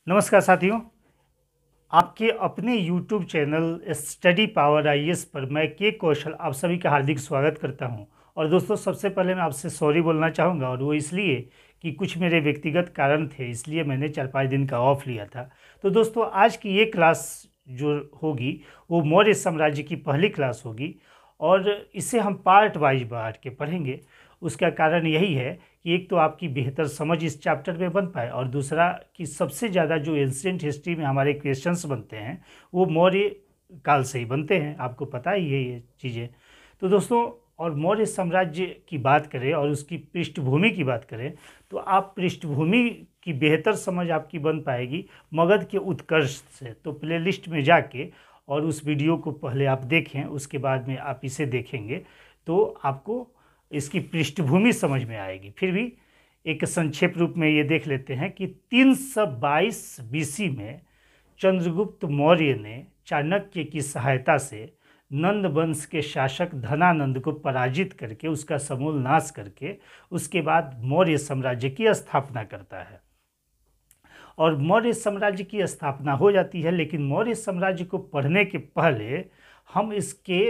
नमस्कार साथियों, आपके अपने YouTube channel study power IAS पर मैं के कौशल आप सभी का हार्दिक स्वागत करता हूं। और दोस्तों, सबसे पहले मैं आपसे सॉरी बोलना चाहूँगा, और वो इसलिए कि कुछ मेरे व्यक्तिगत कारण थे, इसलिए मैंने 4-5 दिन का ऑफ लिया था। तो दोस्तों, आज की ये क्लास जो होगी वो मौर्य साम्राज्य की पहली क्लास होगी, और इसे हम पार्ट वाइज बांट के पढ़ेंगे। उसका कारण यही है कि एक तो आपकी बेहतर समझ इस चैप्टर में बन पाए, और दूसरा कि सबसे ज़्यादा जो एंशिएंट हिस्ट्री में हमारे क्वेश्चंस बनते हैं वो मौर्य काल से ही बनते हैं। आपको पता ही है ये चीज़ें। तो दोस्तों, और मौर्य साम्राज्य की बात करें और उसकी पृष्ठभूमि की बात करें तो आप पृष्ठभूमि की बेहतर समझ आपकी बन पाएगी मगध के उत्कर्ष से। तो प्लेलिस्ट में जाके और उस वीडियो को पहले आप देखें, उसके बाद में आप इसे देखेंगे तो आपको इसकी पृष्ठभूमि समझ में आएगी। फिर भी एक संक्षेप रूप में ये देख लेते हैं कि 322 बीसी में चंद्रगुप्त मौर्य ने चाणक्य की सहायता से नंद वंश के शासक धनानंद को पराजित करके उसका समूल नाश करके उसके बाद मौर्य साम्राज्य की स्थापना करता है। और मौर्य साम्राज्य की स्थापना हो जाती है, लेकिन मौर्य साम्राज्य को पढ़ने के पहले हम इसके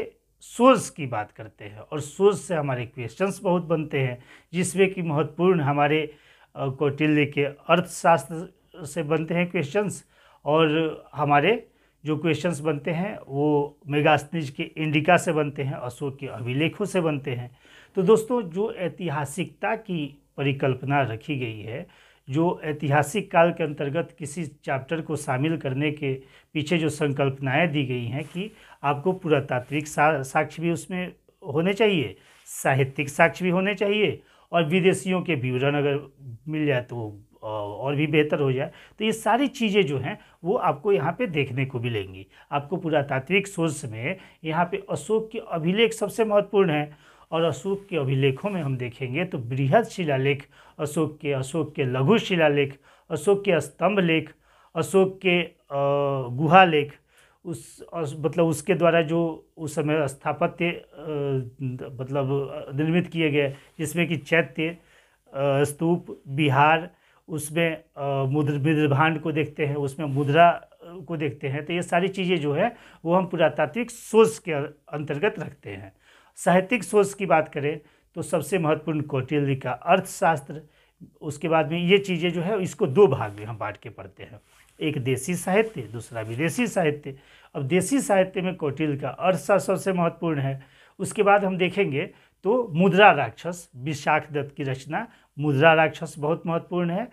सोर्स की बात करते हैं, और सोर्स से हमारे क्वेश्चंस बहुत बनते हैं, जिसमें कि महत्वपूर्ण हमारे कौटिल्य के अर्थशास्त्र से बनते हैं क्वेश्चंस, और हमारे जो क्वेश्चंस बनते हैं वो मेगास्थनीज के इंडिका से बनते हैं, अशोक के अभिलेखों से बनते हैं। तो दोस्तों, जो ऐतिहासिकता की परिकल्पना रखी गई है, जो ऐतिहासिक काल के अंतर्गत किसी चैप्टर को शामिल करने के पीछे जो संकल्पनाएं दी गई हैं कि आपको पुरातात्विक साक्ष्य भी उसमें होने चाहिए, साहित्यिक साक्ष्य भी होने चाहिए, और विदेशियों के विवरण अगर मिल जाए तो और भी बेहतर हो जाए। तो ये सारी चीज़ें जो हैं वो आपको यहाँ पे देखने को मिलेंगी। आपको पुरातात्विक सोर्स में यहाँ पे अशोक के अभिलेख सबसे महत्वपूर्ण है, और अशोक के अभिलेखों में हम देखेंगे तो बृहद शिलालेख अशोक के लघु शिलालेख, अशोक के स्तंभ लेख, अशोक के गुहा लेख, मतलब उसके द्वारा जो उस समय स्थापत्य मतलब निर्मित किए गए, जिसमें कि चैत्य, स्तूप, विहार, उसमें मुद्रभांड को देखते हैं, उसमें मुद्रा को देखते हैं। तो ये सारी चीज़ें जो है वो हम पुरातात्विक सोर्स के अंतर्गत रखते हैं। साहित्यिक सोर्स की बात करें तो सबसे महत्वपूर्ण कौटिल्य का अर्थशास्त्र। उसके बाद में ये चीज़ें जो है इसको दो भाग में हम बांट के पढ़ते हैं, एक देसी साहित्य, दूसरा विदेशी साहित्य। अब देसी साहित्य में कौटिल्य का अर्थशास्त्र सबसे महत्वपूर्ण है। उसके बाद हम देखेंगे तो मुद्रा राक्षस, विशाख दत्त की रचना मुद्रा राक्षस बहुत महत्वपूर्ण है।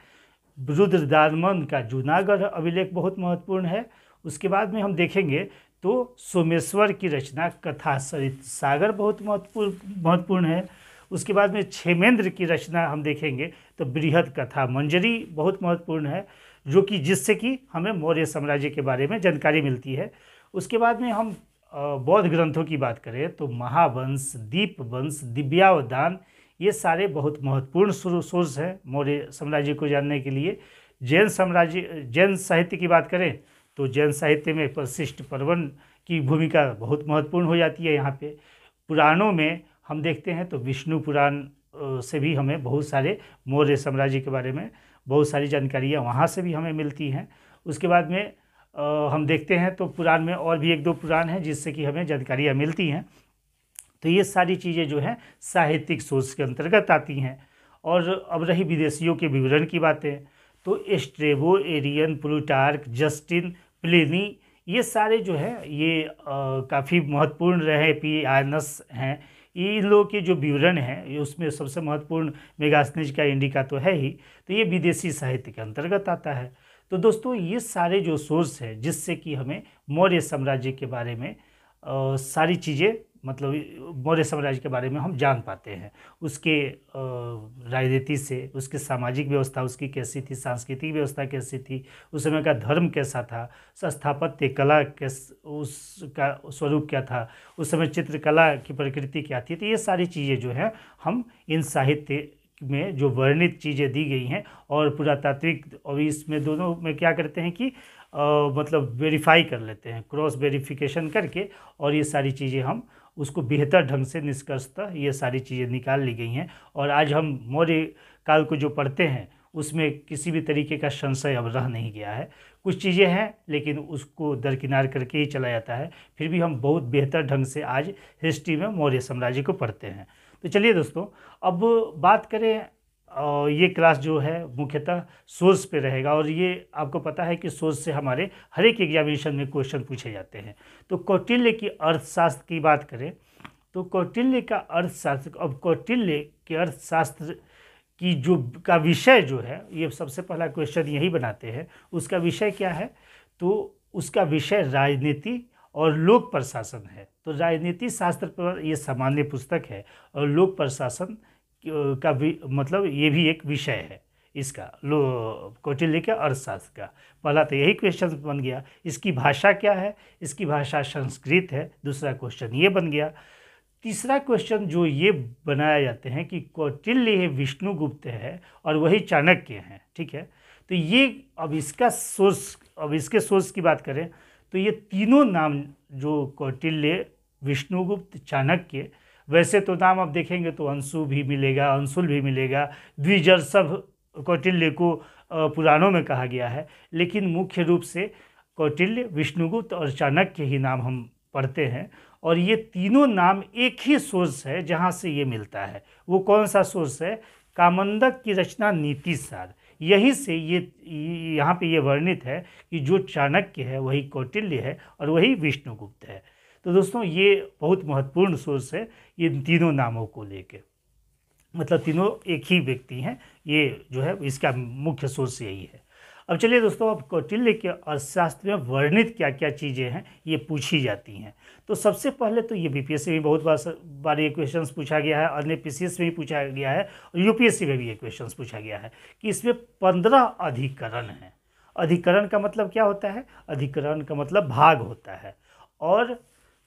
रुद्रदामन का जूनागढ़ अभिलेख बहुत महत्वपूर्ण है। उसके बाद में हम देखेंगे तो सोमेश्वर की रचना कथा सरित सागर बहुत महत्वपूर्ण है। उसके बाद में क्षेमेंद्र की रचना हम देखेंगे तो बृहद कथा मंजरी बहुत महत्वपूर्ण है, जो कि जिससे कि हमें मौर्य साम्राज्य के बारे में जानकारी मिलती है। उसके बाद में हम बौद्ध ग्रंथों की बात करें तो महावंश, दीपवंश, दिव्यावदान, ये सारे बहुत महत्वपूर्ण सोर्स हैं मौर्य साम्राज्य को जानने के लिए। जैन साहित्य की बात करें तो जैन साहित्य में वशिष्ठ पर्वन की भूमिका बहुत महत्वपूर्ण हो जाती है। यहाँ पे पुराणों में हम देखते हैं तो विष्णु पुराण से भी हमें बहुत सारे मौर्य साम्राज्य के बारे में बहुत सारी जानकारियाँ वहाँ से भी हमें मिलती हैं। उसके बाद में हम देखते हैं तो पुराण में और भी 1-2 पुराण हैं जिससे कि हमें जानकारियाँ मिलती हैं। तो ये सारी चीज़ें जो हैं साहित्यिक सोर्स के अंतर्गत आती हैं। और अब रही विदेशियों के विवरण की बातें तो Strabo, Arrian, Plutarch, Justin, Pliny, ये सारे जो है ये काफ़ी महत्वपूर्ण रहे। पी-आयनस हैं, इन लोगों के जो विवरण हैं ये उसमें सबसे महत्वपूर्ण मेगास्थनीज का इंडिका तो है ही, तो ये विदेशी साहित्य के अंतर्गत आता है। तो दोस्तों, ये सारे जो सोर्स है जिससे कि हमें मौर्य साम्राज्य के बारे में सारी चीज़ें, मतलब मौर्य साम्राज्य के बारे में हम जान पाते हैं। उसके राजनीति से, उसके सामाजिक व्यवस्था उसकी कैसी थी, सांस्कृतिक व्यवस्था कैसी थी, उस समय का धर्म कैसा था, स्थापत्य कला उसका स्वरूप क्या था, उस समय चित्रकला की प्रकृति क्या थी। तो ये सारी चीज़ें जो हैं हम इन साहित्य में जो वर्णित चीज़ें दी गई हैं, और पुरातात्विक और इसमें दोनों में क्या करते हैं कि मतलब वेरीफाई कर लेते हैं, क्रॉस वेरिफिकेशन करके, और ये सारी चीज़ें हम उसको बेहतर ढंग से निष्कर्षतः ये सारी चीज़ें निकाल ली गई हैं। और आज हम मौर्य काल को जो पढ़ते हैं उसमें किसी भी तरीके का संशय अब रह नहीं गया है। कुछ चीज़ें हैं लेकिन उसको दरकिनार करके ही चला जाता है, फिर भी हम बहुत बेहतर ढंग से आज हिस्ट्री में मौर्य साम्राज्य को पढ़ते हैं। तो चलिए दोस्तों, अब बात करें, ये क्लास जो है मुख्यतः सोर्स पे रहेगा, और ये आपको पता है कि सोर्स से हमारे हर एक एग्जामिनेशन में क्वेश्चन पूछे जाते हैं। तो कौटिल्य की अर्थशास्त्र की बात करें तो कौटिल्य का अर्थशास्त्र, अब कौटिल्य के अर्थशास्त्र की जो का विषय जो है, ये सबसे पहला क्वेश्चन यही बनाते हैं, उसका विषय क्या है, तो उसका विषय राजनीति और लोक प्रशासन है। तो राजनीति शास्त्र पर ये सामान्य पुस्तक है, और लोक प्रशासन का भी मतलब ये भी एक विषय है इसका, कौटिल्य के अर्थशास्त्र का। पहला तो यही क्वेश्चन बन गया। इसकी भाषा क्या है, इसकी भाषा संस्कृत है, दूसरा क्वेश्चन ये बन गया। तीसरा क्वेश्चन जो ये बनाया जाते हैं कि कौटिल्य विष्णुगुप्त है और वही चाणक्य हैं, ठीक है। तो ये अब इसका सोर्स, अब इसके सोर्स की बात करें तो ये तीनों नाम जो कौटिल्य, विष्णुगुप्त, चाणक्य, वैसे तो नाम आप देखेंगे तो अंशु भी मिलेगा, अंशुल भी मिलेगा, द्विजर्षभ कौटिल्य को पुराणों में कहा गया है, लेकिन मुख्य रूप से कौटिल्य, विष्णुगुप्त और चाणक्य ही नाम हम पढ़ते हैं। और ये तीनों नाम एक ही सोर्स है जहाँ से ये मिलता है। वो कौन सा सोर्स है? कामंडक की रचना नीति सार, यही से ये यहाँ पे ये वर्णित है कि जो चाणक्य है वही कौटिल्य है और वही विष्णुगुप्त है। तो दोस्तों ये बहुत महत्वपूर्ण सोर्स है ये तीनों नामों को लेके, मतलब तीनों एक ही व्यक्ति हैं, ये जो है इसका मुख्य सोर्स यही है। अब चलिए दोस्तों, अब कौटिल्य के अर्थशास्त्र में वर्णित क्या क्या चीज़ें हैं ये पूछी जाती हैं। तो सबसे पहले तो ये बीपीएससी में बहुत बार ये क्वेश्चंस पूछा गया है, अन्य पीसीएस में भी पूछा गया है और यूपीएससी में भी ये क्वेश्चंस पूछा गया है कि इसमें 15 अधिकरण हैं। अधिकरण का मतलब क्या होता है? अधिकरण का मतलब भाग होता है, और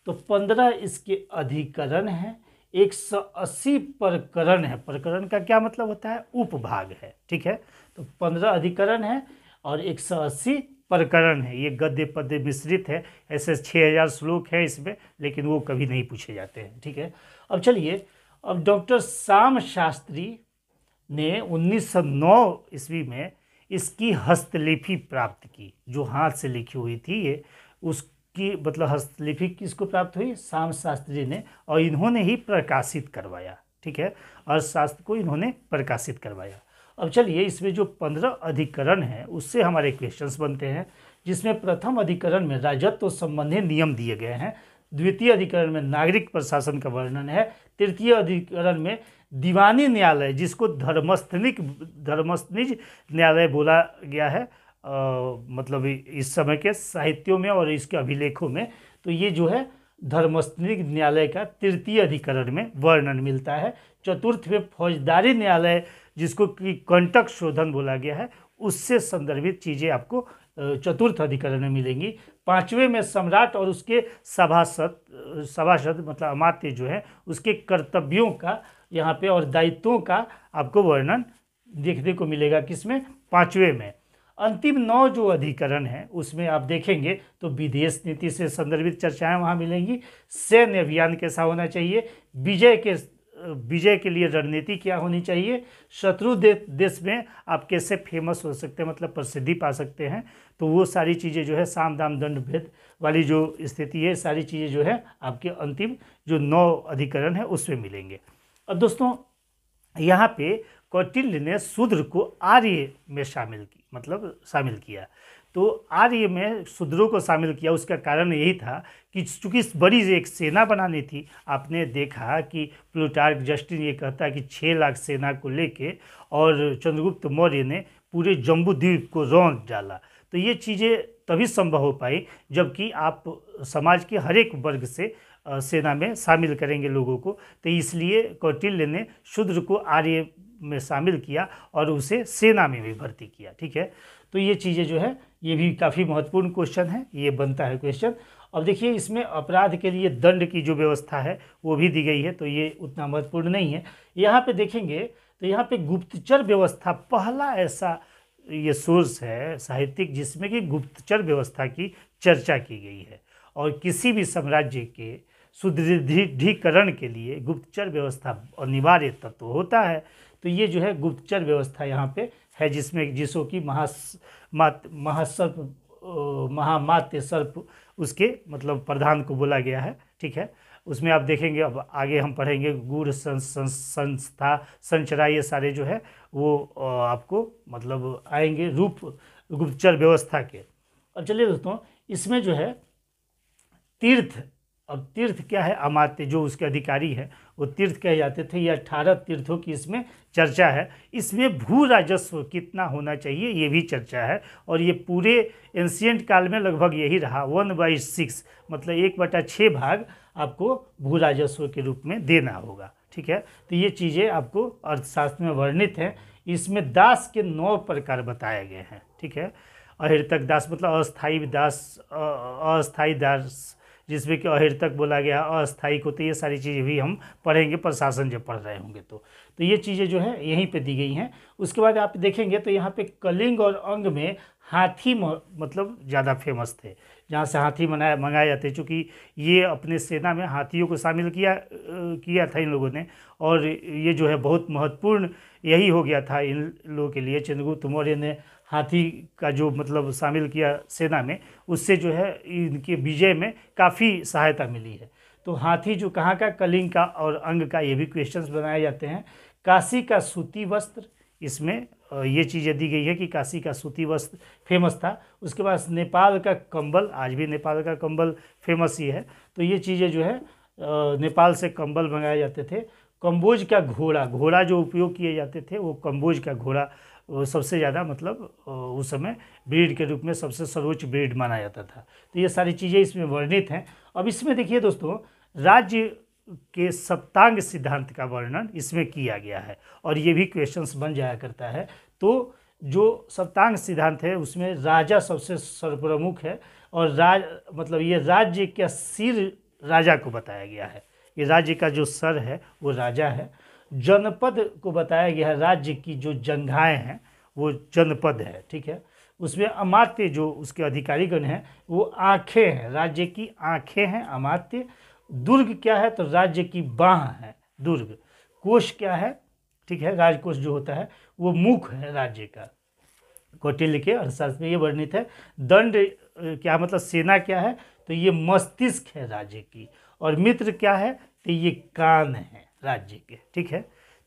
तो 15 इसके अधिकरण हैं, 180 प्रकरण है। प्रकरण का क्या मतलब होता है? उपभाग है, ठीक है। तो 15 अधिकरण है और 180 प्रकरण है। ये गद्य पद्य मिश्रित है, ऐसे 6000 श्लोक है इसमें, लेकिन वो कभी नहीं पूछे जाते हैं, ठीक है। अब चलिए, अब डॉक्टर श्याम शास्त्री ने 1909 ईस्वी में इसकी हस्तलिपि प्राप्त की, जो हाथ से लिखी हुई थी ये, उसकी मतलब हस्तलिपि किसको प्राप्त हुई? श्याम शास्त्री ने, और इन्होंने ही प्रकाशित करवाया, ठीक है। अर्थशास्त्र को इन्होंने प्रकाशित करवाया। अब चलिए, इसमें जो 15 अधिकरण हैं उससे हमारे क्वेश्चंस बनते हैं, जिसमें प्रथम अधिकरण में राजत्व संबंधी नियम दिए गए हैं, द्वितीय अधिकरण में नागरिक प्रशासन का वर्णन है, तृतीय अधिकरण में दीवानी न्यायालय, जिसको धर्मस्थनिज न्यायालय बोला गया है मतलब इस समय के साहित्यों में और इसके अभिलेखों में, तो ये जो है धर्मस्थनिज न्यायालय का तृतीय अधिकरण में वर्णन मिलता है। चतुर्थ में फौजदारी न्यायालय, जिसको कि कंटक शोधन बोला गया है, उससे संदर्भित चीज़ें आपको चतुर्थ अधिकरण में मिलेंगी। पांचवें में सम्राट और उसके सभासद मतलब अमात्य जो है उसके कर्तव्यों का यहाँ पे और दायित्वों का आपको वर्णन देखने को मिलेगा, किसमें? पांचवें में। अंतिम 9 जो अधिकरण हैं उसमें आप देखेंगे तो विदेश नीति से संदर्भित चर्चाएं वहाँ मिलेंगी, सैन्य अभियान कैसा होना चाहिए, विजय के लिए रणनीति क्या होनी चाहिए, शत्रु देश में आप कैसे फेमस हो सकते हैं मतलब प्रसिद्धि पा सकते हैं, तो वो सारी चीज़ें जो है साम दाम दंड भेद वाली जो स्थिति है, सारी चीज़ें जो है आपके अंतिम जो 9 अधिकरण है उसमें मिलेंगे। अब दोस्तों, यहाँ पे कौटिल्य ने शूद्र को आर्य में शामिल किया। तो आर्य में शूद्रों को शामिल किया, उसका कारण यही था कि चूँकि बड़ी एक सेना बनानी थी। आपने देखा कि प्लूटार्क जस्टिन ये कहता है कि 6 लाख सेना को लेके और चंद्रगुप्त मौर्य ने पूरे जम्बू द्वीप को रौंद डाला। तो ये चीज़ें तभी संभव हो पाई जबकि आप समाज के हर एक वर्ग से सेना में शामिल करेंगे लोगों को। तो इसलिए कौटिल्य ने शूद्र को आर्य में शामिल किया और उसे सेना में भी भर्ती किया, ठीक है। तो ये चीज़ें जो है ये भी काफ़ी महत्वपूर्ण क्वेश्चन है, ये बनता है क्वेश्चन। अब देखिए, इसमें अपराध के लिए दंड की जो व्यवस्था है वो भी दी गई है, तो ये उतना महत्वपूर्ण नहीं है। यहाँ पे देखेंगे तो यहाँ पे गुप्तचर व्यवस्था पहला ऐसा ये सोर्स है साहित्यिक जिसमें कि गुप्तचर व्यवस्था की चर्चा की गई है, और किसी भी साम्राज्य के सुदृढ़ीकरण के लिए गुप्तचर व्यवस्था अनिवार्य तत्व होता है। तो ये जो है गुप्तचर व्यवस्था यहाँ पे है, जिसको कि महासर्प महामात्य सर्प उसके मतलब प्रधान को बोला गया है। ठीक है, उसमें आप देखेंगे, अब आगे हम पढ़ेंगे गूढ़ संस्था संचरा, ये सारे जो है वो आपको मतलब आएंगे रूप गुप्तचर व्यवस्था के। अब चलिए दोस्तों, इसमें जो है तीर्थ, अब तीर्थ क्या है, अमात्य जो उसके अधिकारी है वो तीर्थ कहे जाते थे। ये 18 तीर्थों की इसमें चर्चा है। इसमें भू राजस्व कितना होना चाहिए ये भी चर्चा है, और ये पूरे एंशियंट काल में लगभग यही रहा, 1/6 मतलब 1/6 भाग आपको भू राजस्व के रूप में देना होगा। ठीक है, तो ये चीज़ें आपको अर्थशास्त्र में वर्णित हैं। इसमें दास के 9 प्रकार बताए गए हैं। ठीक है, अहिर्तक दास मतलब अस्थाई दास, अस्थाई दास जिसमें कि अहिर्तक बोला गया, अस्थाई को, तो ये सारी चीज़ें भी हम पढ़ेंगे प्रशासन जब पढ़ रहे होंगे तो ये चीज़ें जो है यहीं पे दी गई हैं। उसके बाद आप देखेंगे तो यहाँ पे कलिंग और अंग में हाथी मतलब ज़्यादा फेमस थे, जहाँ से हाथी मंगाए जाते, चूँकि ये अपने सेना में हाथियों को शामिल किया था इन लोगों ने, और ये जो है बहुत महत्वपूर्ण यही हो गया था इन लोगों के लिए। चंद्रगुप्त मौर्य ने हाथी का जो मतलब शामिल किया सेना में, उससे जो है इनके विजय में काफ़ी सहायता मिली है। तो हाथी जो कहाँ का, कलिंग का और अंग का, ये भी क्वेश्चंस बनाए जाते हैं। काशी का सूती वस्त्र, इसमें ये चीज़ें दी गई है कि काशी का सूती वस्त्र फेमस था। उसके बाद नेपाल का कंबल, आज भी नेपाल का कंबल फेमस ही है। तो ये चीज़ें जो है नेपाल से कंबल मंगाए जाते थे। कम्बोज का घोड़ा जो उपयोग किए जाते थे, वो कम्बोज का घोड़ा सबसे ज़्यादा मतलब उस समय ब्रीड के रूप में सबसे सर्वोच्च ब्रीड माना जाता था। तो ये सारी चीज़ें इसमें वर्णित हैं। अब इसमें देखिए दोस्तों, राज्य के सप्तांग सिद्धांत का वर्णन इसमें किया गया है, और ये भी क्वेश्चंस बन जाया करता है। तो जो सप्तांग सिद्धांत है उसमें राजा सबसे सर्वप्रमुख है, और मतलब ये राज्य का सिर राजा को बताया गया है। ये राज्य का जो सर है वो राजा है। जनपद को बताया गया है, राज्य की जो जंघाएं हैं वो जनपद है। ठीक है, उसमें अमात्य जो उसके अधिकारीगण हैं वो आँखें हैं, राज्य की आँखें हैं अमात्य। दुर्ग क्या है, तो राज्य की बाह है दुर्ग। कोष क्या है, ठीक है, राजकोष जो होता है वो मुख है राज्य का। कौटिल्य के अर्थशास्त्र में ये वर्णित है। दंड क्या मतलब, सेना क्या है, तो ये मस्तिष्क है राज्य की। और मित्र क्या है, तो ये कान है राज्य के। ठीक है,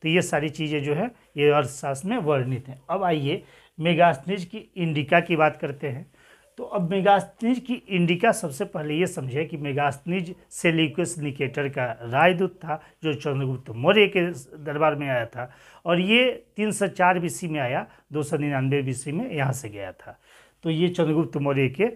तो ये सारी चीज़ें जो है ये अर्थशास्त्र में वर्णित हैं। अब आइए मेगास्थनीज की इंडिका की बात करते हैं। तो अब मेगास्थनीज की इंडिका, सबसे पहले ये समझे कि मेगास्थनीज सेल्यूकस निकेटर का राजदूत था, जो चंद्रगुप्त मौर्य के दरबार में आया था, और ये 304 BC में आया, 299 BC में यहाँ से गया था। तो ये चंद्रगुप्त मौर्य के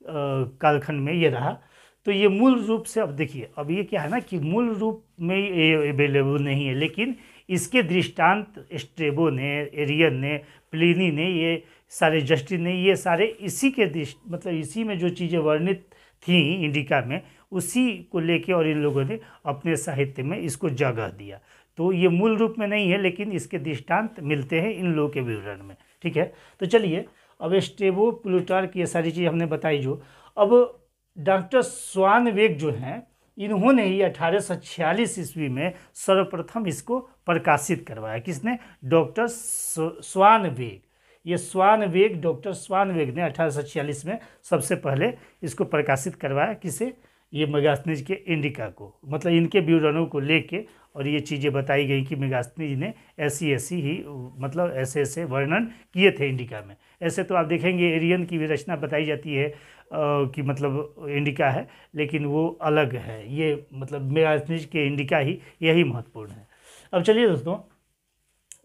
कालखंड में ये रहा। तो ये मूल रूप से, अब देखिए, अब ये क्या है ना कि मूल रूप में ये अवेलेबल नहीं है, लेकिन इसके दृष्टांत स्ट्रेबो ने, एरियन ने, प्लिनी ने, ये सारे जस्टिन ने, ये सारे इसी के मतलब इसी में जो चीज़ें वर्णित थी इंडिका में, उसी को लेके और इन लोगों ने अपने साहित्य में इसको जगह दिया। तो ये मूल रूप में नहीं है, लेकिन इसके दृष्टांत मिलते हैं इन लोगों के विवरण में। ठीक है, तो चलिए, अब स्ट्रेबो, प्लूटार्क, ये सारी चीज़ हमने बताई। जो अब डॉक्टर स्वानवेग जो हैं, इन्होंने ही 1846 ईस्वी में सर्वप्रथम इसको प्रकाशित करवाया। किसने, डॉक्टर स्वानवेग। ये स्वानवेग, डॉक्टर स्वानवेग ने 1846 में सबसे पहले इसको प्रकाशित करवाया। किसे, ये मेगास्थनीज के इंडिका को, मतलब इनके विवरणों को लेके, और ये चीज़ें बताई गई कि मेगास्थनीज ने ऐसी ही मतलब ऐसे वर्णन किए थे इंडिका में। ऐसे तो आप देखेंगे एरियन की भी रचना बताई जाती है कि मतलब इंडिका है, लेकिन वो अलग है। ये मतलब मेगास्थनीज के इंडिका ही यही महत्वपूर्ण है। अब चलिए दोस्तों,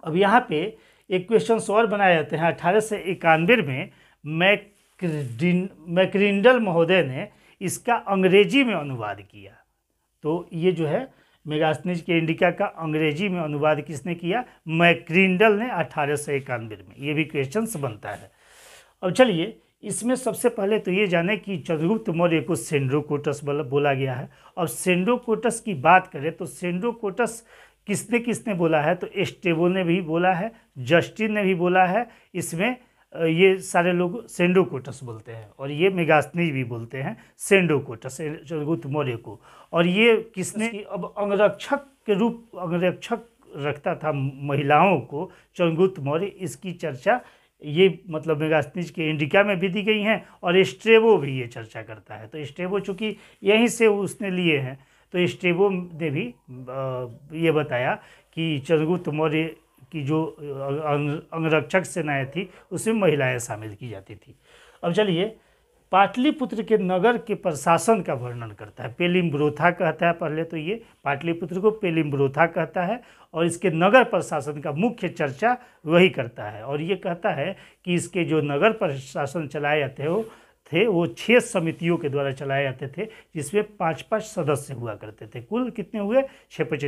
अब यहाँ पे एक क्वेश्चन और बनाए जाते हैं। 1891 में मैक्रिंडल महोदय ने इसका अंग्रेजी में अनुवाद किया। तो ये जो है मेगास्थनीज के इंडिका का अंग्रेजी में अनुवाद किसने किया, मैक्रिंडल ने 1891 में। ये भी क्वेश्चंस बनता है। अब चलिए, इसमें सबसे पहले तो ये जाने कि चंद्रगुप्त मौर्य को सेंड्रोकोटस बोला गया है। अब सेंड्रोकोटस की बात करें तो सेंड्रोकोटस किसने किसने बोला है, तो स्ट्रेबो ने भी बोला है, जस्टिन ने भी बोला है। इसमें ये सारे लोग सेंड्रोकोटस बोलते हैं, और ये मेगास्थनीज भी बोलते हैं सेंड्रोकोटस, चंद्रगुप्त मौर्य को। और ये किसने, अब अंगरक्षक के रूप, अंगरक्षक रखता था महिलाओं को चंद्रगुप्त मौर्य, इसकी चर्चा ये मतलब मेगास्थनीज के इंडिका में भी दी गई हैं और स्ट्रेबो भी ये चर्चा करता है। तो स्ट्रेबो चूँकि यहीं से उसने लिए हैं, तो स्ट्रेबो ने भी ये बताया कि चंद्रगुप्त मौर्य की जो अंगरक्षक सेनाएं थी उसमें महिलाएं शामिल की जाती थी। अब चलिए, पाटलिपुत्र के नगर के प्रशासन का वर्णन करता है। पेलिम्ब्रोथा कहता है, पहले तो ये पाटलिपुत्र को पेलिम्ब्रोथा कहता है और इसके नगर प्रशासन का मुख्य चर्चा वही करता है। और ये कहता है कि इसके जो नगर प्रशासन चलाए जाते थे वो 6 समितियों के द्वारा चलाए जाते थे, जिसमें 5-5 सदस्य हुआ करते थे। कुल कितने हुए? 6-5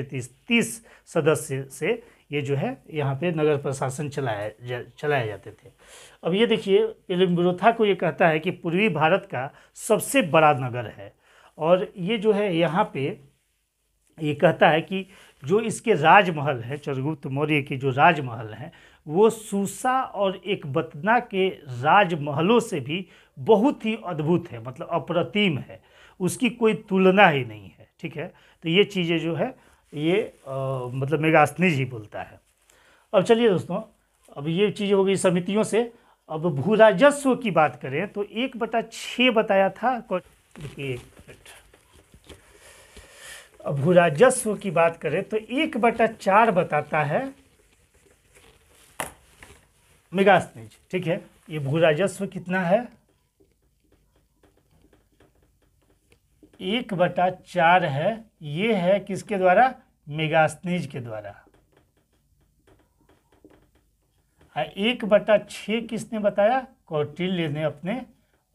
30 सदस्य से ये जो है यहाँ पे नगर प्रशासन चलाए जाते थे। अब ये देखिए, पेलिम्ब्रोथा को ये कहता है कि पूर्वी भारत का सबसे बड़ा नगर है और ये जो है यहाँ पे ये कहता है कि जो इसके राजमहल है, चंद्रगुप्त मौर्य के जो राजमहल हैं, वो सूसा और एकबतना के राजमहलों से भी बहुत ही अद्भुत है, मतलब अप्रतिम है, उसकी कोई तुलना ही नहीं है। ठीक है, तो ये चीज़ें जो है ये मतलब मेगास्थनीज ही बोलता है। अब चलिए दोस्तों, अब ये चीज़ें हो गई समितियों से। अब भूराजस्व की बात करें तो 1/6 बताया था। देखिए, एक मिनट, अब भूराजस्व की बात करें तो 1/4 बताता है मेगास्थनीज। ठीक है, ये भूराजस्व कितना है? 1/4 है। ये है किसके द्वारा? मेगास्थनीज के द्वारा। 1/6 किसने बताया? कौटिल्य ने अपने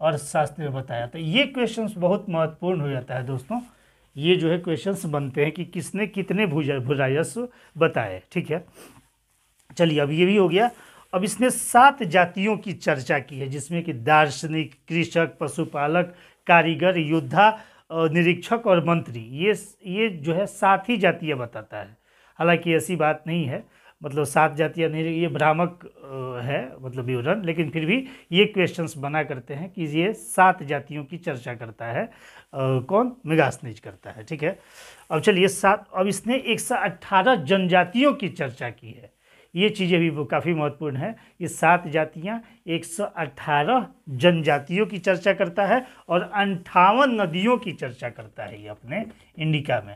अर्थशास्त्र में बताया। तो ये क्वेश्चंस बहुत महत्वपूर्ण हो जाता है दोस्तों। ये जो है क्वेश्चंस बनते हैं कि किसने कितने भूराजस्व बताए। ठीक है, चलिए, अब ये भी हो गया। अब इसने 7 जातियों की चर्चा की है, जिसमें कि दार्शनिक, कृषक, पशुपालक, कारीगर, योद्धा, निरीक्षक और मंत्री। ये जो है 7 ही जातियाँ बताता है। हालांकि ऐसी बात नहीं है, मतलब 7 जातियाँ नहीं, ये भ्रामक है मतलब विवरण, लेकिन फिर भी ये क्वेश्चंस बना करते हैं कि ये 7 जातियों की चर्चा करता है। कौन? मेगास्थनीज करता है। ठीक है, अब चलिए, अब इसने 118 जनजातियों की चर्चा की है। ये चीज़ें भी काफ़ी महत्वपूर्ण है। ये 7 जातियाँ 118 जनजातियों की चर्चा करता है और 58 नदियों की चर्चा करता है। ये अपने इंडिका में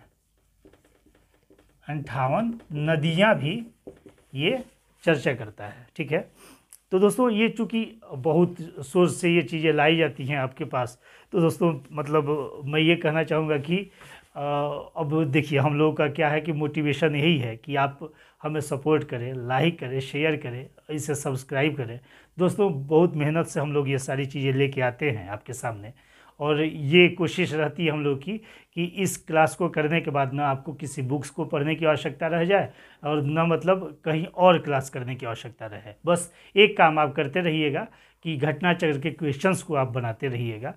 58 नदियाँ भी ये चर्चा करता है। ठीक है, तो दोस्तों ये चूँकि बहुत सोर्स से ये चीज़ें लाई जाती हैं आपके पास, तो दोस्तों मतलब मैं ये कहना चाहूँगा कि अब देखिए, हम लोगों का क्या है कि मोटिवेशन यही है कि आप हमें सपोर्ट करें, लाइक करें, शेयर करें, इसे सब्सक्राइब करें। दोस्तों बहुत मेहनत से हम लोग ये सारी चीज़ें लेके आते हैं आपके सामने, और ये कोशिश रहती है हम लोग की कि इस क्लास को करने के बाद ना आपको किसी बुक्स को पढ़ने की आवश्यकता रह जाए और ना मतलब कहीं और क्लास करने की आवश्यकता रहे। बस एक काम आप करते रहिएगा कि घटनाचक्र के क्वेश्चंस को आप बनाते रहिएगा,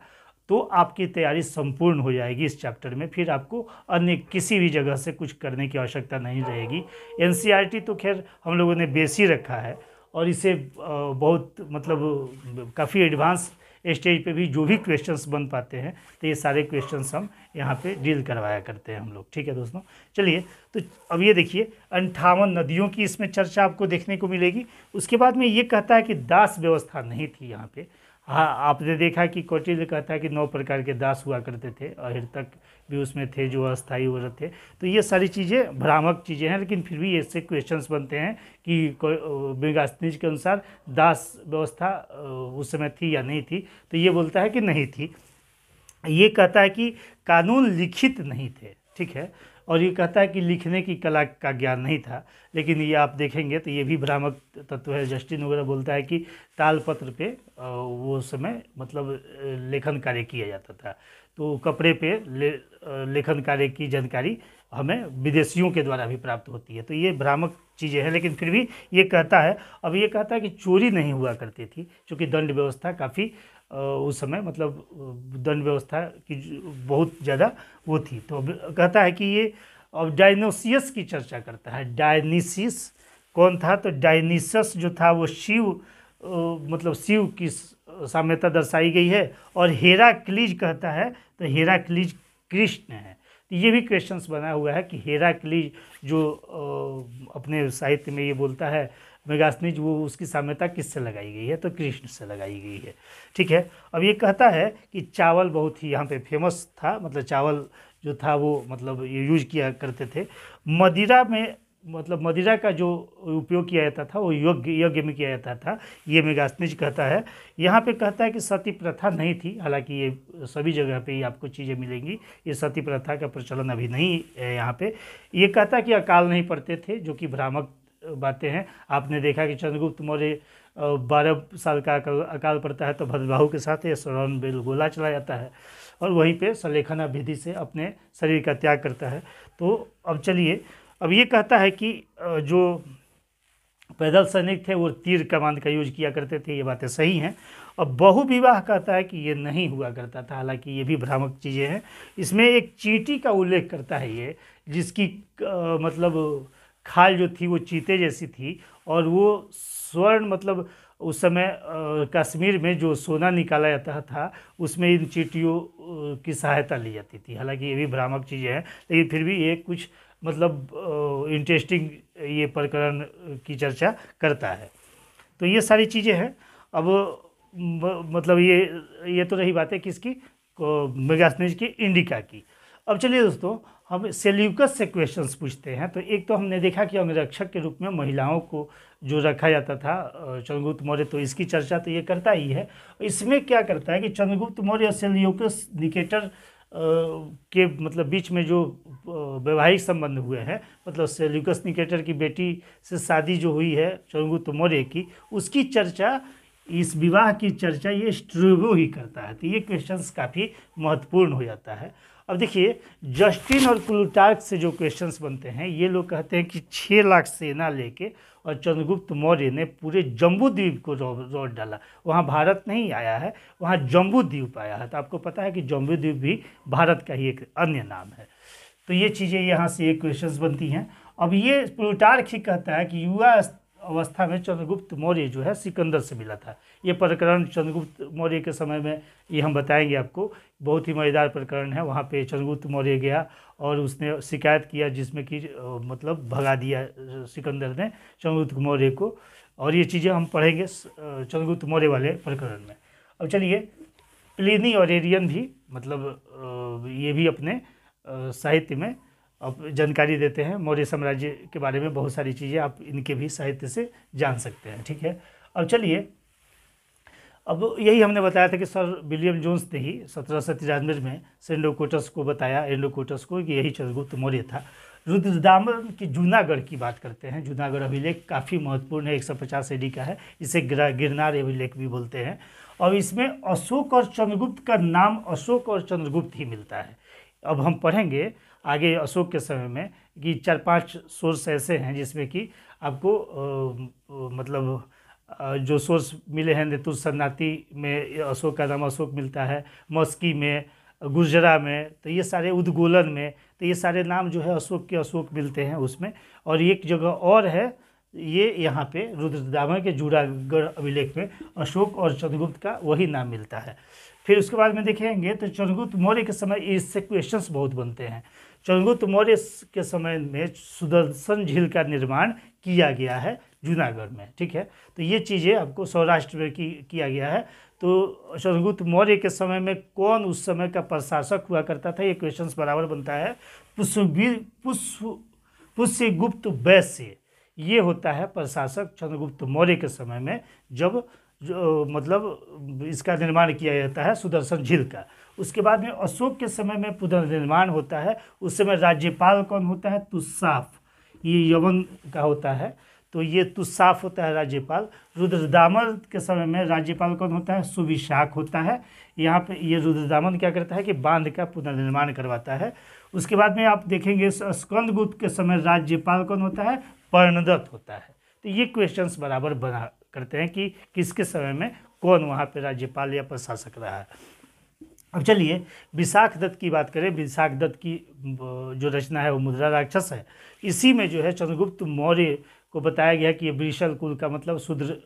तो आपकी तैयारी संपूर्ण हो जाएगी इस चैप्टर में। फिर आपको अन्य किसी भी जगह से कुछ करने की आवश्यकता नहीं रहेगी। एनसीईआरटी तो खैर हम लोगों ने बेस ही रखा है और इसे बहुत मतलब काफ़ी एडवांस स्टेज पे भी जो भी क्वेश्चंस बन पाते हैं, तो ये सारे क्वेश्चंस हम यहाँ पे डील करवाया करते हैं हम लोग। ठीक है दोस्तों, चलिए, तो अब ये देखिए 58 नदियों की इसमें चर्चा आपको देखने को मिलेगी। उसके बाद में ये कहता है कि दास व्यवस्था नहीं थी यहाँ पे। हाँ, आपने देखा कि कौटिल्य कहता है कि 9 प्रकार के दास हुआ करते थे, अहिर तक भी उसमें थे जो अस्थायी औरत थे। तो ये सारी चीज़ें भ्रामक चीज़ें हैं, लेकिन फिर भी ऐसे क्वेश्चंस बनते हैं कि मेगास्थनीज के अनुसार दास व्यवस्था उस समय थी या नहीं थी। तो ये बोलता है कि नहीं थी। ये कहता है कि कानून लिखित नहीं थे। ठीक है, और ये कहता है कि लिखने की कला का ज्ञान नहीं था। लेकिन ये आप देखेंगे तो ये भी भ्रामक तत्व है। जस्टिन वगैरह बोलता है कि तालपत्र पे वो समय मतलब लेखन कार्य किया जाता था, तो कपड़े पे लेखन कार्य की जानकारी हमें विदेशियों के द्वारा भी प्राप्त होती है। तो ये भ्रामक चीज़ें हैं, लेकिन फिर भी ये कहता है। अब ये कहता है कि चोरी नहीं हुआ करती थी, क्योंकि दंड व्यवस्था काफ़ी उस समय मतलब दंड व्यवस्था की बहुत ज़्यादा वो थी। तो कहता है कि ये अब डायनोसियस की चर्चा करता है। डायनीसिस कौन था? तो डायनीसस जो था वो शिव मतलब शिव की साम्यता दर्शाई गई है। और हेराक्लीज कहता है, तो हेराक्लीज कृष्ण है। तो ये भी क्वेश्चंस बना हुआ है कि हेराक्ली जो अपने साहित्य में ये बोलता है मेगास्थनीज, वो उसकी साम्यता किससे लगाई गई है, तो कृष्ण से लगाई गई है। ठीक है। अब ये कहता है कि चावल बहुत ही यहाँ पे फेमस था, मतलब चावल जो था वो मतलब ये यूज किया करते थे। मदिरा में, मतलब मदिरा का जो उपयोग किया जाता था वो यज्ञ में किया जाता था, ये मेगास्थनीज कहता है। यहाँ पे कहता है कि सती प्रथा नहीं थी, हालांकि ये सभी जगह पे ही आपको चीज़ें मिलेंगी, ये सती प्रथा का प्रचलन अभी नहीं है यहाँ पे। ये कहता है कि अकाल नहीं पड़ते थे, जो कि भ्रामक बातें हैं। आपने देखा कि चंद्रगुप्त मौर्य 12 साल का अकाल पड़ता है तो भद्रबाहु के साथ ये श्रवण बेलगोला चला जाता है और वहीं पे सलेखना विधि से अपने शरीर का त्याग करता है। तो अब चलिए, अब ये कहता है कि जो पैदल सैनिक थे वो तीर कमान का यूज किया करते थे, ये बातें सही हैं। अब बहु विवाह कहता है कि ये नहीं हुआ करता था, हालांकि ये भी भ्रामक चीज़ें हैं। इसमें एक चींटी का उल्लेख करता है ये, जिसकी मतलब खाल जो थी वो चीते जैसी थी और वो स्वर्ण, मतलब उस समय कश्मीर में जो सोना निकाला जाता था उसमें इन चींटियों की सहायता ली जाती थी। हालांकि ये भी भ्रामक चीज़ें हैं, लेकिन फिर भी ये कुछ मतलब इंटरेस्टिंग ये प्रकरण की चर्चा करता है। तो ये सारी चीज़ें हैं। अब मतलब ये तो रही बातें किसकी, मेगास्थनीज की, इंडिका की। अब चलिए दोस्तों, हम सेल्यूकस से क्वेश्चंस पूछते हैं। तो एक तो हमने देखा कि अंगरक्षक के रूप में महिलाओं को जो रखा जाता था चंद्रगुप्त मौर्य, तो इसकी चर्चा तो ये करता ही है। इसमें क्या करता है कि चंद्रगुप्त मौर्य और सेल्यूकस निकेटर के मतलब बीच में जो वैवाहिक संबंध हुए हैं, मतलब सेल्यूकस निकेटर की बेटी से शादी जो हुई है चंद्रगुप्त मौर्य की, उसकी चर्चा, इस विवाह की चर्चा ये स्ट्रैबो ही करता है। तो ये क्वेश्चंस काफ़ी महत्वपूर्ण हो जाता है। अब देखिए, जस्टिन और प्लूटार्क से जो क्वेश्चंस बनते हैं, ये लोग कहते हैं कि 6 लाख सेना लेके और चंद्रगुप्त मौर्य ने पूरे जम्बू द्वीप को रोड डाला। वहाँ भारत नहीं आया है, वहाँ जम्बू द्वीप आया है। तो आपको पता है कि जम्बू द्वीप भी भारत का ही एक अन्य नाम है। तो ये चीज़ें यहाँ से एक क्वेश्चंस बनती हैं। अब ये प्लूटार्क ही कहता है कि युवा अवस्था में चंद्रगुप्त मौर्य जो है सिकंदर से मिला था। ये प्रकरण चंद्रगुप्त मौर्य के समय में ये हम बताएंगे आपको, बहुत ही मज़ेदार प्रकरण है। वहाँ पे चंद्रगुप्त मौर्य गया और उसने शिकायत किया, जिसमें कि मतलब भगा दिया सिकंदर ने चंद्रगुप्त मौर्य को, और ये चीज़ें हम पढ़ेंगे चंद्रगुप्त मौर्य वाले प्रकरण में। अब चलिए, प्लिनी और एरियन भी मतलब ये भी अपने साहित्य में अब जानकारी देते हैं। मौर्य साम्राज्य के बारे में बहुत सारी चीज़ें आप इनके भी साहित्य से जान सकते हैं। ठीक है। अब चलिए, अब यही हमने बताया था कि सर विलियम जोन्स ने ही 1793 में सेंडोकोटस को बताया, एंडोकोटस को, कि यही चंद्रगुप्त मौर्य था। रुद्रदामन की जूनागढ़ की बात करते हैं। जूनागढ़ अभिलेख काफ़ी महत्वपूर्ण है, 150 AD का है। इसे गिरनार अभिलेख भी बोलते हैं। और इसमें अशोक और चंद्रगुप्त का नाम अशोक और चंद्रगुप्त ही मिलता है। अब हम पढ़ेंगे आगे अशोक के समय में कि 4-5 सोर्स ऐसे हैं जिसमें कि आपको मतलब जो सोर्स मिले हैं, नेतुर सन्नाती में अशोक का नाम अशोक मिलता है, मस्की में, गुर्जरा में, तो ये सारे उद्गोलन में, तो ये सारे नाम जो है अशोक के अशोक मिलते हैं उसमें। और एक जगह और है, ये यहाँ पे रुद्रदामन के जूनागढ़ अभिलेख में अशोक और चंद्रगुप्त का वही नाम मिलता है। फिर उसके बाद में देखेंगे तो चंद्रगुप्त मौर्य के समय इससे क्वेश्चंस बहुत बनते हैं। चंद्रगुप्त मौर्य के समय में सुदर्शन झील का निर्माण किया गया है जूनागढ़ में। ठीक है। तो ये चीज़ें आपको सौराष्ट्र में किया गया है। तो चंद्रगुप्त मौर्य के समय में कौन उस समय का प्रशासक हुआ करता था, ये क्वेश्चंस बराबर बनता है। पुष्यगुप्त वैश्य ये होता है प्रशासक चंद्रगुप्त मौर्य के समय में, जब जो मतलब इसका निर्माण किया जाता है सुदर्शन झील का। उसके बाद में अशोक के समय में पुनर्निर्माण होता है। उस समय राज्यपाल कौन होता है, तुसाफ, ये यवन का होता है, तो ये तुसाफ होता है राज्यपाल। रुद्रदामन के समय में राज्यपाल कौन होता है, सुविशाख होता है। यहाँ पे ये रुद्रदामन क्या करता है कि बांध का पुनर्निर्माण करवाता है। उसके बाद में आप देखेंगे स्कंदगुप्त के समय राज्यपाल कौन होता है, पर्णदत्त होता है। तो ये क्वेश्चंस बराबर बना करते हैं कि किसके समय में कौन वहाँ पे राज्यपाल या प्रशासक रहा है। अब चलिए, विशाखदत्त की बात करें। विशाखदत्त की जो रचना है वो मुद्रा राक्षस है। इसी में जो है चंद्रगुप्त मौर्य को बताया गया कि ये वृषल कुल का मतलब शूद्र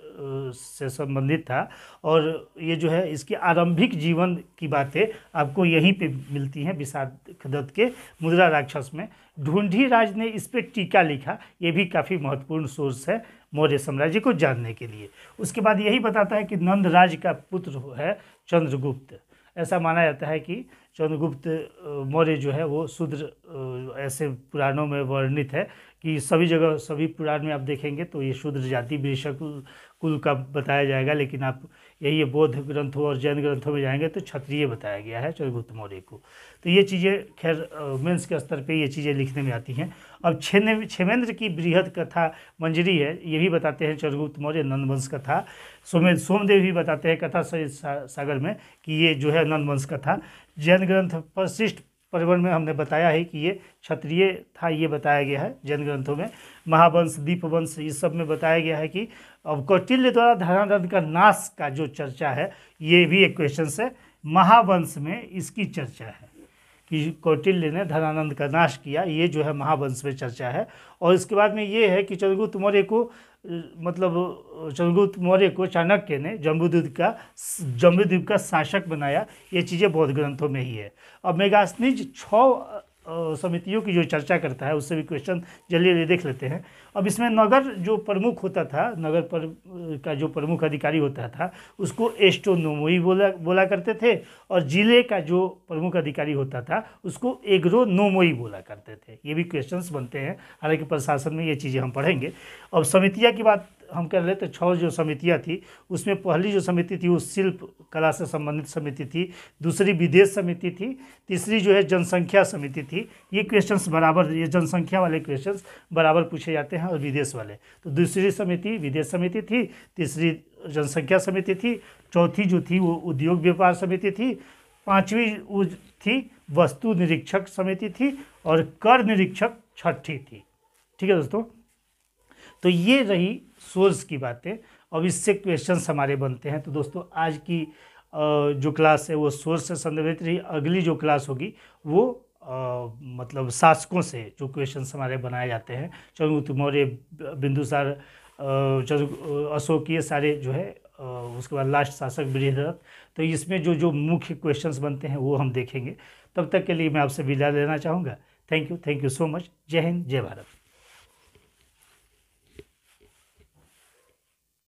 से संबंधित था। और ये जो है इसकी आरंभिक जीवन की बातें आपको यहीं पे मिलती हैं विशाखदत्त के मुद्रा राक्षस में। ढूंढी राज ने इस पे टीका लिखा, ये भी काफ़ी महत्वपूर्ण सोर्स है मौर्य साम्राज्य को जानने के लिए। उसके बाद यही बताता है कि नंद राज का पुत्र है चंद्रगुप्त। ऐसा माना जाता है कि चंद्रगुप्त मौर्य जो है वो शूद्र, ऐसे पुराणों में वर्णित है कि सभी जगह सभी पुराण में आप देखेंगे तो ये शूद्र जाति वृषल कुल का बताया जाएगा, लेकिन आप यही बौद्ध ग्रंथों और जैन ग्रंथों में जाएंगे तो क्षत्रिय बताया गया है चंद्रगुप्त मौर्य को। तो ये चीज़ें खैर मेंस के स्तर पे ये चीज़ें लिखने में आती हैं। अब क्षेमेंद्र की बृहद कथा मंजरी है, ये भी बताते हैं चंद्रगुप्त मौर्य नंदवंश कथा। सोमदेव भी बताते हैं कथा सागर में कि ये जो है नंदवंश कथा। जैन ग्रंथ परिशिष्ट परिवहन में हमने बताया है कि ये क्षत्रिय था, ये बताया गया है जैन ग्रंथों में। महावंश, दीपवंश, इस सब में बताया गया है कि अब कौटिल्य द्वारा धनानंद का नाश का जो चर्चा है ये भी एक क्वेश्चन है। महावंश में इसकी चर्चा है कि कौटिल्य ने धनानंद का नाश किया, ये जो है महावंश में चर्चा है। और इसके बाद में ये है कि चंद्रगुप्त मौर्य को मतलब चंद्रगुप्त मौर्य को चाणक्य ने जम्बूद्वीप का शासक बनाया, ये चीज़ें बौद्ध ग्रंथों में ही है। अब मेगास्थनीज 6 समितियों की जो चर्चा करता है उससे भी क्वेश्चन जल्दी देख लेते हैं। अब इसमें नगर जो प्रमुख होता था, नगर पर का जो प्रमुख अधिकारी होता था उसको एस्ट्रोनोमोई बोला करते थे, और जिले का जो प्रमुख अधिकारी होता था उसको एग्रोनोमोई बोला करते थे। ये भी क्वेश्चंस बनते हैं, हालांकि प्रशासन में ये चीज़ें हम पढ़ेंगे। अब समितियाँ की बात हम कर रहे थे, 6 जो समितियाँ थी उसमें पहली जो समिति थी वो शिल्प कला से संबंधित समिति थी, दूसरी विदेश समिति थी, तीसरी जो है जनसंख्या समिति थी। ये क्वेश्चंस बराबर, ये जनसंख्या वाले क्वेश्चंस बराबर पूछे जाते हैं और विदेश वाले। तो दूसरी समिति विदेश समिति थी, तीसरी जनसंख्या समिति थी, चौथी जो थी वो उद्योग व्यापार समिति थी, पाँचवीं थी वस्तु निरीक्षक समिति थी, और कर निरीक्षक छठी थी। ठीक है दोस्तों, तो ये रही सोर्स की बातें। अब इससे क्वेश्चंस हमारे बनते हैं। तो दोस्तों आज की जो क्लास है वो सोर्स से संदर्भित रही। अगली जो क्लास होगी वो मतलब शासकों से जो क्वेश्चंस हमारे बनाए जाते हैं, चंद्रगुप्त मौर्य, बिंदुसार, अशोक, ये सारे जो है, उसके बाद लास्ट शासक बृहद्रथ। तो इसमें जो जो मुख्य क्वेश्चंस बनते हैं वो हम देखेंगे। तब तक के लिए मैं आपसे विदा लेना चाहूँगा। Thank you so much. जय हिंद, जय भारत।